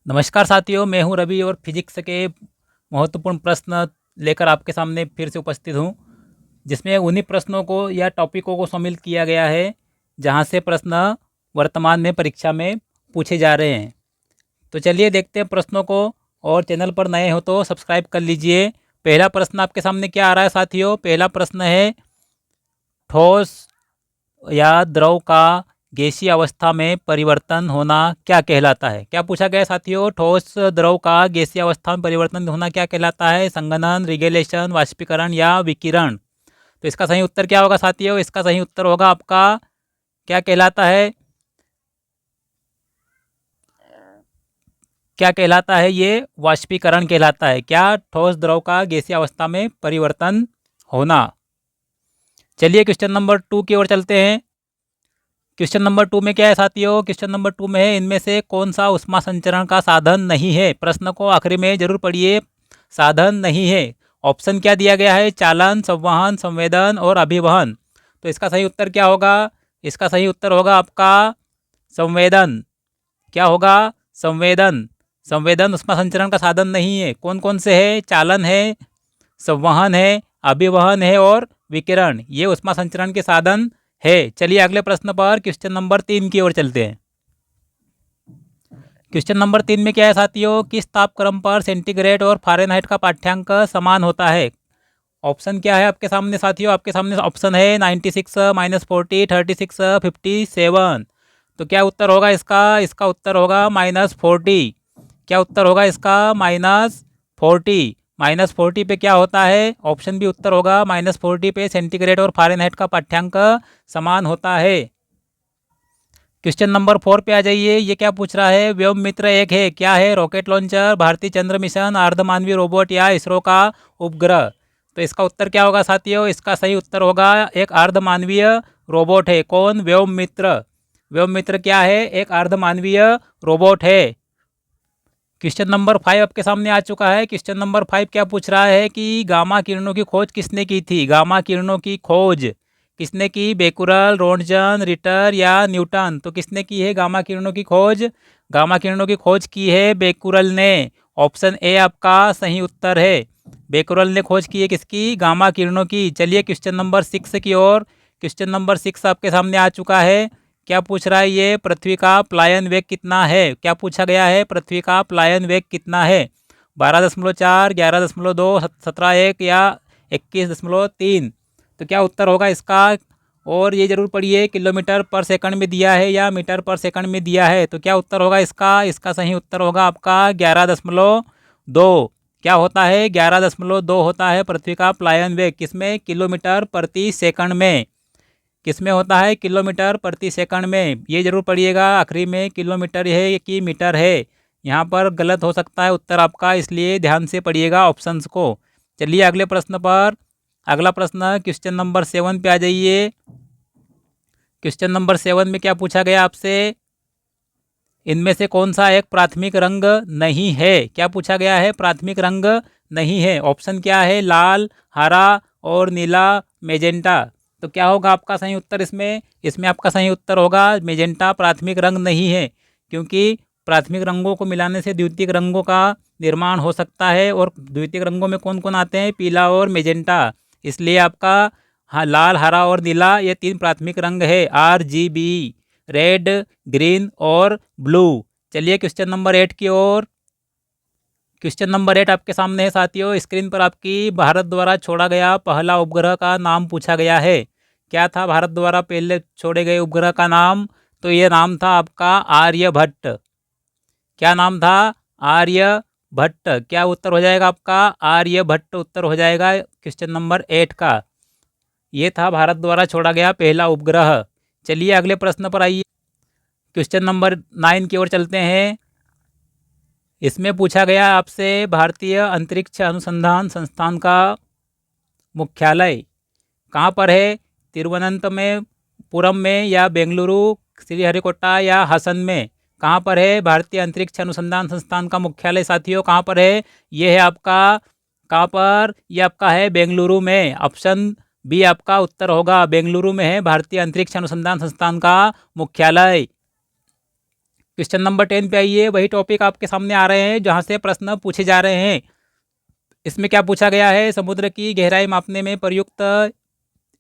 नमस्कार साथियों, मैं हूं रवि और फिजिक्स के महत्वपूर्ण प्रश्न लेकर आपके सामने फिर से उपस्थित हूं, जिसमें उन्हीं प्रश्नों को या टॉपिकों को शामिल किया गया है जहां से प्रश्न वर्तमान में परीक्षा में पूछे जा रहे हैं। तो चलिए देखते हैं प्रश्नों को, और चैनल पर नए हो तो सब्सक्राइब कर लीजिए। पहला प्रश्न आपके सामने क्या आ रहा है साथियों? पहला प्रश्न है, ठोस या द्रव का गैसीय अवस्था में परिवर्तन होना क्या कहलाता है? क्या पूछा गया है साथियों? ठोस द्रव का गैसीय अवस्था में परिवर्तन होना क्या कहलाता है? संघनन, रिगेलेशन, वाष्पीकरण या विकिरण? तो इसका सही उत्तर क्या होगा साथियों? इसका सही उत्तर होगा आपका, क्या कहलाता है? क्या कहलाता है? ये वाष्पीकरण कहलाता है। क्या? ठोस द्रव का गैसीय अवस्था में परिवर्तन होना। चलिए क्वेश्चन नंबर 2 की ओर चलते हैं। क्वेश्चन नंबर 2 में क्या है साथियों? क्वेश्चन नंबर 2 में है, इनमें से कौन सा ऊष्मा संचरण का साधन नहीं है? प्रश्न को आखिरी में जरूर पढ़िए। साधन नहीं है, ऑप्शन क्या दिया गया है? चालन, संवहन, संवेदन और अभिवहन। तो इसका सही उत्तर क्या होगा? इसका सही उत्तर होगा आपका संवेदन। क्या होगा? संवेदन। संवेदन ऊष्मा संचरण का साधन नहीं है। कौन कौन से है? चालन है, संवहन है, अभिवहन है और विकिरण, ये ऊष्मा संचरण के साधन है। चलिए अगले प्रश्न पर, क्वेश्चन नंबर 3 की ओर चलते हैं। क्वेश्चन नंबर 3 में क्या है साथियों? किस तापक्रम पर सेंटीग्रेड और फ़ारेनहाइट का पाठ्यांक समान होता है? ऑप्शन क्या है आपके सामने साथियों? आपके सामने ऑप्शन है 96, -40, 36, 57। तो क्या उत्तर होगा इसका? इसका उत्तर होगा -40। क्या उत्तर होगा इसका? -40। -40 पे क्या होता है? ऑप्शन भी उत्तर होगा। -40 पे सेंटीग्रेड और फ़ारेनहाइट का पाठ्यांक समान होता है। क्वेश्चन नंबर 4 पे आ जाइए। ये क्या पूछ रहा है? व्योम मित्र एक है, क्या है? रॉकेट लॉन्चर, भारतीय चंद्र मिशन, अर्धमानवीय रोबोट या इसरो का उपग्रह? तो इसका उत्तर क्या होगा साथियों? इसका सही उत्तर होगा एक अर्धमानवीय रोबोट है। कौन? व्योम मित्र। व्योम मित्र क्या है? एक अर्धमानवीय रोबोट है। क्वेश्चन नंबर 5 आपके सामने आ चुका है। क्वेश्चन नंबर 5 क्या पूछ रहा है कि गामा किरणों की खोज किसने की थी? गामा किरणों की खोज किसने की? बेकुरल, रोंटगन, रिटर या न्यूटन? तो किसने की है गामा किरणों की खोज? गामा किरणों की खोज की है बेकुरल ने। ऑप्शन ए आपका सही उत्तर है। बेकुरल ने खोज की है किसकी? गामा किरणों की। चलिए क्वेश्चन नंबर 6 की ओर। क्वेश्चन नंबर 6 आपके सामने आ चुका है। क्या पूछ रहा है ये? पृथ्वी का प्लायन वेग कितना है? क्या पूछा गया है? पृथ्वी का प्लायन वेग कितना है? 12.4, 11.2, 17.1 या 21.3? तो क्या उत्तर होगा इसका? और ये जरूर पढ़िए, किलोमीटर पर सेकंड में दिया है या मीटर पर सेकंड में दिया है? तो क्या उत्तर होगा इसका? इसका सही उत्तर होगा आपका 11.2। क्या होता है? 11.2 होता है पृथ्वी का प्लायन वेग। किसमें? किलोमीटर प्रति सेकंड में। किसमें होता है? किलोमीटर प्रति सेकंड में। ये जरूर पढ़िएगा आखिरी में, किलोमीटर है कि मीटर है। यहाँ पर गलत हो सकता है उत्तर आपका, इसलिए ध्यान से पढ़िएगा ऑप्शंस को। चलिए अगले प्रश्न पर। अगला प्रश्न क्वेश्चन नंबर 7 पे आ जाइए। क्वेश्चन नंबर 7 में क्या पूछा गया आपसे? इनमें से कौन सा एक प्राथमिक रंग नहीं है? क्या पूछा गया है? प्राथमिक रंग नहीं है। ऑप्शन क्या है? लाल, हरा और नीला, मेजेंटा। तो क्या होगा आपका सही उत्तर इसमें? इसमें आपका सही उत्तर होगा मेजेंटा प्राथमिक रंग नहीं है, क्योंकि प्राथमिक रंगों को मिलाने से द्वितीयक रंगों का निर्माण हो सकता है, और द्वितीयक रंगों में कौन कौन आते हैं? पीला और मेजेंटा। इसलिए आपका हाँ, लाल, हरा और नीला, ये 3 प्राथमिक रंग है। RGB, रेड, ग्रीन और ब्लू। चलिए क्वेश्चन नंबर 8 की ओर। क्वेश्चन नंबर 8 आपके सामने है साथियों। स्क्रीन पर आपकी भारत द्वारा छोड़ा गया पहला उपग्रह का नाम पूछा गया है। क्या था भारत द्वारा पहले छोड़े गए उपग्रह का नाम? तो ये नाम था आपका आर्यभट्ट। क्या नाम था? आर्यभट्ट। क्या उत्तर हो जाएगा आपका? आर्यभट्ट उत्तर हो जाएगा क्वेश्चन नंबर 8 का। ये था भारत द्वारा छोड़ा गया पहला उपग्रह। चलिए अगले प्रश्न पर आइए। क्वेश्चन नंबर 9 की ओर चलते हैं। इसमें पूछा गया आपसे, भारतीय अंतरिक्ष अनुसंधान संस्थान का मुख्यालय कहाँ पर है? तिरुवनंतपुरम में या बेंगलुरु, श्रीहरिकोटा या हसन में? कहाँ पर है भारतीय अंतरिक्ष अनुसंधान संस्थान का मुख्यालय साथियों? कहाँ पर है? ये है आपका, कहाँ पर? ये आपका है बेंगलुरु में। ऑप्शन बी आपका उत्तर होगा, बेंगलुरु में है भारतीय अंतरिक्ष अनुसंधान संस्थान का मुख्यालय। क्वेश्चन नंबर 10 पे आइए। वही टॉपिक आपके सामने आ रहे हैं जहाँ से प्रश्न पूछे जा रहे हैं। इसमें क्या पूछा गया है, समुद्र की गहराई मापने में प्रयुक्त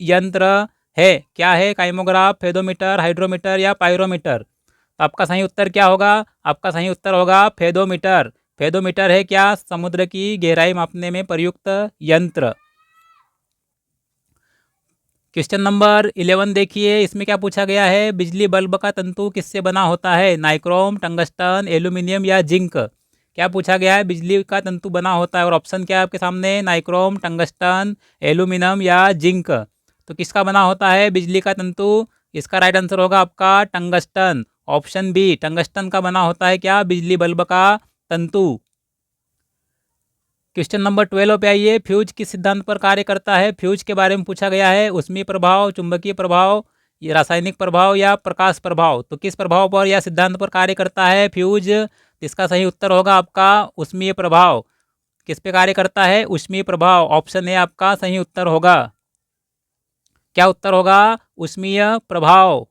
यंत्र है, क्या है, काइमोग्राफ, फेदोमीटर, हाइड्रोमीटर या पायरोमीटर। तो आपका सही उत्तर क्या होगा, आपका सही उत्तर होगा फेदोमीटर। फेदोमीटर है क्या, समुद्र की गहराई मापने में प्रयुक्त यंत्र। क्वेश्चन नंबर 11 देखिए। इसमें क्या पूछा गया है, बिजली बल्ब का तंतु किससे बना होता है, नाइक्रोम, टंगस्टन, एल्यूमिनियम या जिंक। क्या पूछा गया है, बिजली का तंतु बना होता है, और ऑप्शन क्या है आपके सामने, नाइक्रोम, टंगस्टन, एल्यूमिनियम या जिंक। तो किसका बना होता है बिजली का तंतु, इसका राइट आंसर होगा आपका टंगस्टन, ऑप्शन बी, टंगस्टन का बना होता है क्या बिजली बल्ब का तंतु। क्वेश्चन नंबर 12 पे आइए। फ्यूज किस सिद्धांत पर कार्य करता है, फ्यूज के बारे में पूछा गया है, ऊष्मीय प्रभाव, चुंबकीय प्रभाव, ये रासायनिक प्रभाव या प्रकाश प्रभाव। तो किस प्रभाव पर या सिद्धांत पर कार्य करता है फ्यूज। इसका सही उत्तर होगा आपका ऊष्मीय प्रभाव। किस पे कार्य करता है, ऊष्मीय प्रभाव, ऑप्शन ए आपका सही उत्तर होगा। क्या उत्तर होगा, ऊष्मीय प्रभाव।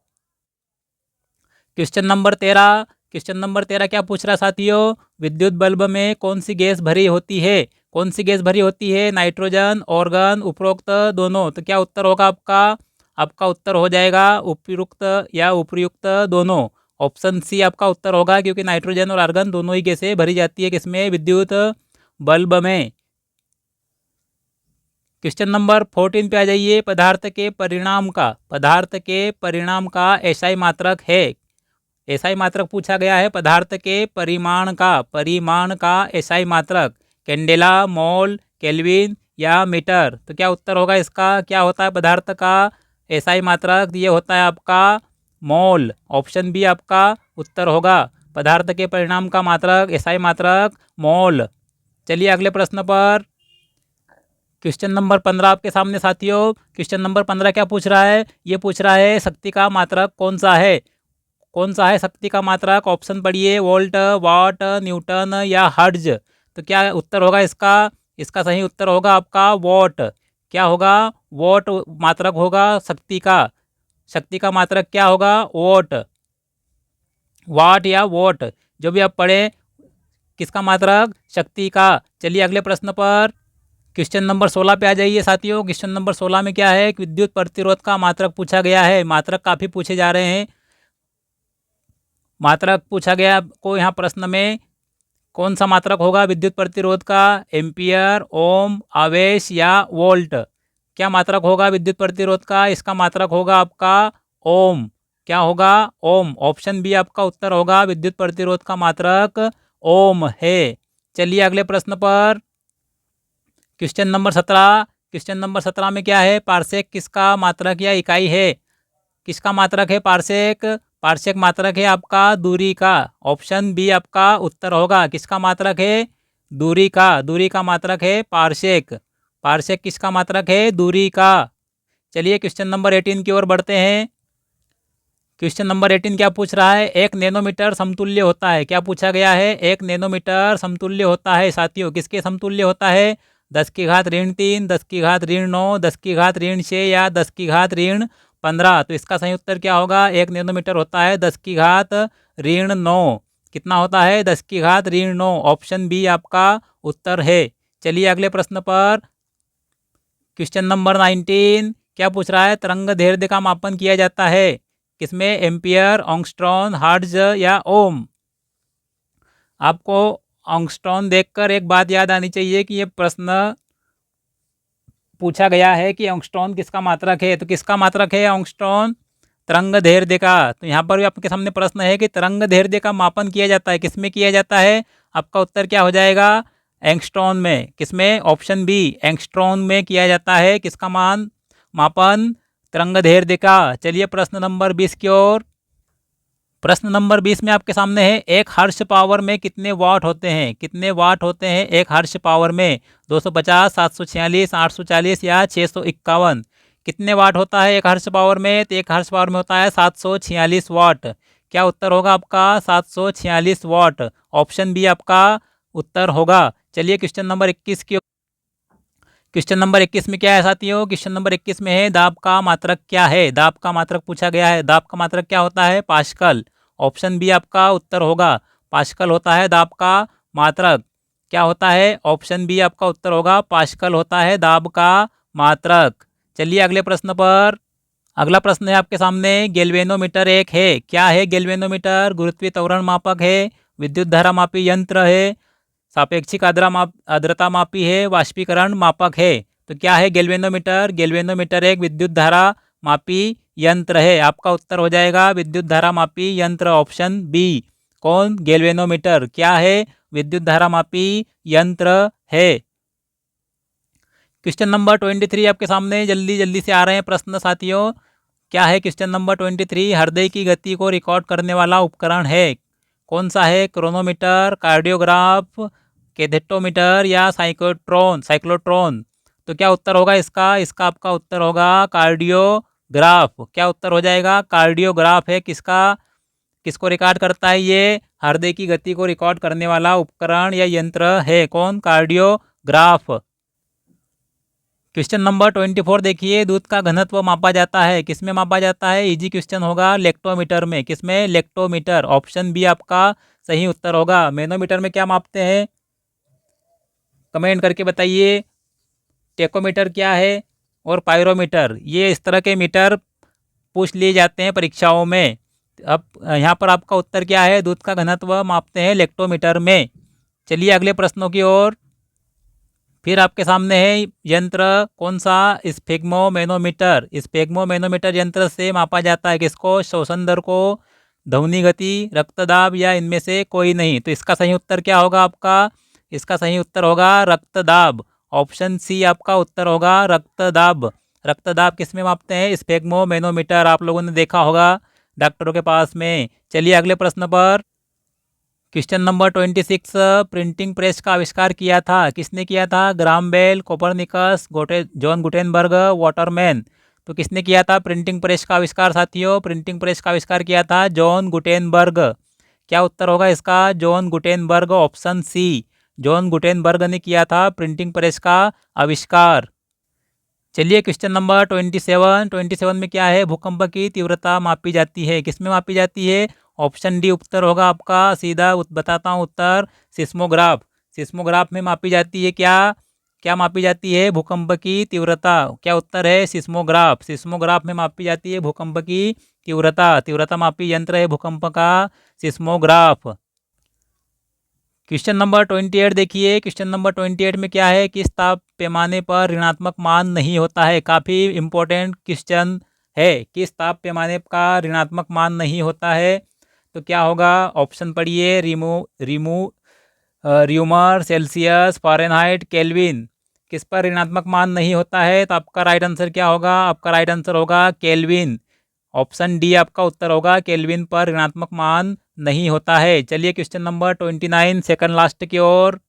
Question number 13। क्वेश्चन नंबर 13 क्या पूछ रहा है साथियों, विद्युत बल्ब में कौन सी गैस भरी होती है, कौन सी गैस भरी होती है, नाइट्रोजन, ऑर्गन, उपरोक्त दोनों। तो क्या उत्तर होगा आपका, आपका उत्तर हो जाएगा उपयुक्त या उपयुक्त दोनों, ऑप्शन सी आपका उत्तर होगा, क्योंकि नाइट्रोजन और आर्गन दोनों ही गैसें भरी जाती है किसमें, विद्युत बल्ब में। क्वेश्चन नंबर 14 पे आ जाइए। पदार्थ के परिणाम का, पदार्थ के परिणाम का एसआई मात्रक है, एसआई मात्रक पूछा गया है, पदार्थ के परिमाण का एसआई मात्रक, कैंडेला, मोल, केल्विन या मीटर। तो क्या उत्तर होगा इसका, क्या होता है पदार्थ का एसआई मात्रक, ये होता है आपका मोल, ऑप्शन बी आपका उत्तर होगा। पदार्थ के परिणाम का मात्रक, एसआई मात्रक मोल। चलिए अगले प्रश्न पर। क्वेश्चन नंबर 15 आपके सामने साथियों। क्वेश्चन नंबर 15 क्या पूछ रहा है, ये पूछ रहा है शक्ति का मात्रक कौन सा है, कौन सा है शक्ति का मात्रक, ऑप्शन पढ़िए, वोल्ट, वाट, न्यूटन या हर्ट्ज। तो क्या उत्तर होगा इसका, इसका सही उत्तर होगा आपका वॉट। क्या होगा, वॉट मात्रक होगा शक्ति का, शक्ति का मात्रक क्या होगा, वॉट, वाट या वॉट, जो भी आप पढ़ें, किसका मात्रक, शक्ति का। चलिए अगले प्रश्न पर। क्वेश्चन नंबर 16 पे आ जाइए साथियों। क्वेश्चन नंबर 16 में क्या है, विद्युत प्रतिरोध का मात्रक पूछा गया है। मात्रक काफ़ी पूछे जा रहे हैं, मात्रक पूछा गया आपको यहाँ प्रश्न में, कौन सा मात्रक होगा विद्युत प्रतिरोध का, एम्पियर, ओम, आवेश या वोल्ट। क्या मात्रक होगा विद्युत प्रतिरोध का, इसका मात्रक होगा आपका ओम। क्या होगा, ओम, ऑप्शन बी आपका उत्तर होगा, विद्युत प्रतिरोध का मात्रक ओम है। चलिए अगले प्रश्न पर। Question number 17। क्वेश्चन नंबर 17 में क्या है, पारसेक किसका मात्रक या इकाई है, किसका मात्रक है पारसेक, पारसेक मात्रक है आपका दूरी का, ऑप्शन बी आपका उत्तर होगा। किसका मात्रक है, दूरी का, दूरी का मात्रक है पारसेक, पारसेक किसका मात्रक है, दूरी का। चलिए क्वेश्चन नंबर 18 की ओर बढ़ते हैं। क्वेश्चन नंबर 18 क्या पूछ रहा है, एक नैनोमीटर समतुल्य होता है। क्या पूछा गया है, एक नैनोमीटर समतुल्य होता है साथियों, किसके समतुल्य होता है, 10 की घात ऋण 3, 10 की घात ऋण 9, 10 की घात ऋण 6 या 10 की घात ऋण 15। तो इसका सही उत्तर क्या होगा, एक नैनोमीटर होता है 10 की घात ऋण 9। कितना होता है, 10 की घात ऋण 9, ऑप्शन बी आपका उत्तर है। चलिए अगले प्रश्न पर। क्वेश्चन नंबर 19 क्या पूछ रहा है, तरंग दैर्ध्य का मापन किया जाता है किसमें, एम्पियर, ऑंगस्ट्रॉन, हर्ट्ज या ओम। आपको ऑंगस्ट्रॉन देखकर एक बात याद आनी चाहिए कि ये प्रश्न पूछा गया है कि ऑंगस्ट्रॉन किसका मात्रक है। तो किसका मात्रक है ऑंगस्ट्रॉन, तरंग दैर्ध्य का। तो यहाँ पर भी आपके सामने प्रश्न है कि तरंग दैर्ध्य का मापन किया जाता है किसमें किया जाता है, आपका उत्तर क्या हो जाएगा, एंगस्ट्रॉन में। किसमें, ऑप्शन बी, एंगस्ट्रॉन में किया जाता है किसका मापन, तरंग दैर्ध्य का। चलिए प्रश्न नंबर 20 की ओर। प्रश्न नंबर 20 में आपके सामने है, एक हर्ष पावर में कितने वाट होते हैं, कितने वाट होते हैं एक हर्ष पावर में, 250, 746, 840 या 651। कितने वाट होता है एक हर्ष पावर में, तो एक हर्ष पावर में होता है 746 वाट। क्या उत्तर होगा आपका, 746 वाट, ऑप्शन बी आपका उत्तर होगा। चलिए क्वेश्चन नंबर 21 की, क्वेश्चन नंबर 21 में क्या है साथियों, क्वेश्चन नंबर 21 में है दाब का मात्रक क्या है, दाब का मात्रक पूछा गया है। दाब का मात्रक क्या होता है, पास्कल, ऑप्शन बी आपका उत्तर होगा। पास्कल होता है दाब का मात्रक। क्या होता है? ऑप्शन बी आपका उत्तर होगा, पास्कल होता है दाब का मात्रक। चलिए अगले प्रश्न पर। अगला प्रश्न है आपके सामने, गैल्वेनोमीटर एक है। क्या है गैल्वेनोमीटर? गुरुत्वीय त्वरण मापक है, विद्युत धारा मापी यंत्र है, सापेक्षिक आर्द्रता मापी है, वाष्पीकरण मापक है। तो क्या है गैल्वेनोमीटर? गैल्वेनोमीटर एक विद्युत धारा मापी यंत्र है। आपका उत्तर हो जाएगा विद्युत धारा मापी यंत्र, ऑप्शन बी। कौन? गैल्वेनोमीटर क्या है? विद्युत धारा मापी यंत्र है। क्वेश्चन नंबर 23 आपके सामने, जल्दी जल्दी से आ रहे हैं प्रश्न साथियों। क्या है क्वेश्चन नंबर 23? हृदय की गति को रिकॉर्ड करने वाला उपकरण है। कौन सा है? क्रोनोमीटर, कार्डियोग्राफ, कैथेटोमीटर या साइक्लोट्रॉन। तो क्या उत्तर होगा इसका? इसका आपका उत्तर होगा कार्डियोग्राफ। क्या उत्तर हो जाएगा? कार्डियोग्राफ है। किसको रिकॉर्ड करता है ये? हृदय की गति को रिकॉर्ड करने वाला उपकरण या यंत्र है। कौन? कार्डियोग्राफ। क्वेश्चन नंबर 24 देखिए, दूध का घनत्व मापा जाता है। किसमें मापा जाता है? इजी क्वेश्चन होगा, लेक्टोमीटर में। किसमें? लेक्टोमीटर, ऑप्शन बी आपका सही उत्तर होगा। मैनोमीटर में क्या मापते हैं? कमेंट करके बताइए। टेकोमीटर क्या है? और पायरोमीटर, ये इस तरह के मीटर पूछ लिए जाते हैं परीक्षाओं में। अब यहाँ पर आपका उत्तर क्या है? दूध का घनत्व मापते हैं लेक्टोमीटर में। चलिए अगले प्रश्नों की ओर। फिर आपके सामने है यंत्र, कौन सा? स्फिग्मोमेनोमीटर। स्फिग्मोमेनोमीटर यंत्र से मापा जाता है किसको? श्वसन दर को, ध्वनि गति, रक्तदाब या इनमें से कोई नहीं। तो इसका सही उत्तर क्या होगा आपका? इसका सही उत्तर होगा रक्तदाब, ऑप्शन सी आपका उत्तर होगा रक्तदाब। रक्तदाब किस में मापते हैं? स्फिग्मोमेनोमीटर, आप लोगों ने देखा होगा डॉक्टरों के पास में। चलिए अगले प्रश्न पर। क्वेश्चन नंबर 26, प्रिंटिंग प्रेस का आविष्कार किया था। किसने किया था? Graham Bell, Copernicus, John Gutenberg, Waterman. तो किसने किया था प्रिंटिंग प्रेस का आविष्कार साथियों? प्रिंटिंग प्रेस का आविष्कार किया था जॉन गुटेनबर्ग। क्या उत्तर होगा इसका? John Gutenberg, option C. John Gutenberg ने किया था प्रिंटिंग प्रेस का आविष्कार। चलिए क्वेश्चन नंबर 27 में क्या है? भूकंप की तीव्रता मापी जाती है। किसमें मापी जाती है? ऑप्शन डी उत्तर होगा आपका। सीधा बताता हूँ उत्तर, सिस्मोग्राफ। सिस्मोग्राफ में मापी जाती है क्या? क्या मापी जाती है? भूकंप की तीव्रता। क्या उत्तर है? सिस्मोग्राफ। सिस्मोग्राफ में मापी जाती है भूकंप की तीव्रता। तीव्रता मापी यंत्र है भूकंप का सिस्मोग्राफ। क्वेश्चन नंबर 28 देखिए। क्वेश्चन नंबर 28 में क्या है? किस ताप पैमाने पर ऋणात्मक मान नहीं होता है? काफ़ी इम्पोर्टेंट क्वेश्चन है। किस ताप पैमाने का ऋणात्मक मान नहीं होता है? तो क्या होगा? ऑप्शन पढ़िए। Rumour, Celsius, Fahrenheit, kelvin. किस पर ऋणात्मक मान नहीं होता है? तो आपका राइट आंसर क्या होगा? आपका राइट आंसर होगा केल्विन, ऑप्शन डी आपका उत्तर होगा। केल्विन पर ऋणात्मक मान नहीं होता है। चलिए क्वेश्चन नंबर 29, सेकंड लास्ट की ओर।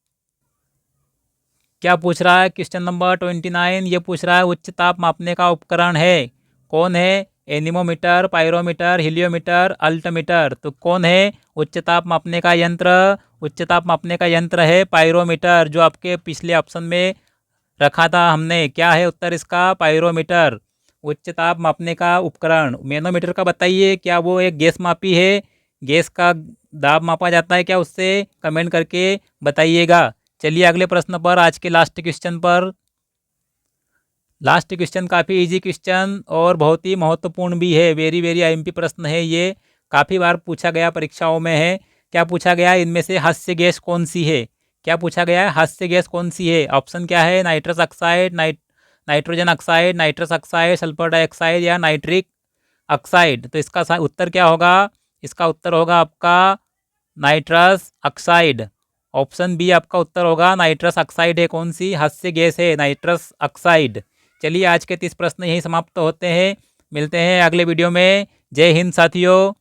क्या पूछ रहा है? क्वेश्चन नंबर 29 ये पूछ रहा है, उच्च ताप मापने का उपकरण है। कौन है? Anemometer, pyrometer, heliometer, altimeter. तो कौन है उच्च ताप मापने का यंत्र? उच्च ताप मापने का यंत्र है पायरोमीटर, जो आपके पिछले ऑप्शन में रखा था हमने। क्या है उत्तर इसका? पायरोमीटर, उच्च ताप मापने का उपकरण। मैनोमीटर का बताइए, क्या वो एक गैस मापी है? गैस का दाब मापा जाता है क्या उससे? कमेंट करके बताइएगा। चलिए अगले प्रश्न पर, आज के लास्ट क्वेश्चन पर। लास्ट क्वेश्चन काफ़ी इजी क्वेश्चन और बहुत ही महत्वपूर्ण भी है। वेरी वेरी आईएमपी प्रश्न है ये, काफ़ी बार पूछा गया परीक्षाओं में है। क्या पूछा गया? इनमें से हास्य गैस कौन सी है? क्या पूछा गया है? हास्य गैस कौन सी है? ऑप्शन क्या है? Nitrous oxide, nitrogen oxide, nitrous oxide, sulphur dioxide या नाइट्रिक ऑक्साइड। तो इसका उत्तर क्या होगा? इसका उत्तर होगा आपका नाइट्रस ऑक्साइड, ऑप्शन बी आपका उत्तर होगा। नाइट्रस ऑक्साइड है कौन सी? हास्य गैस है नाइट्रस ऑक्साइड। चलिए आज के 30 प्रश्न यहीं समाप्त होते हैं। मिलते हैं अगले वीडियो में। जय हिंद साथियों।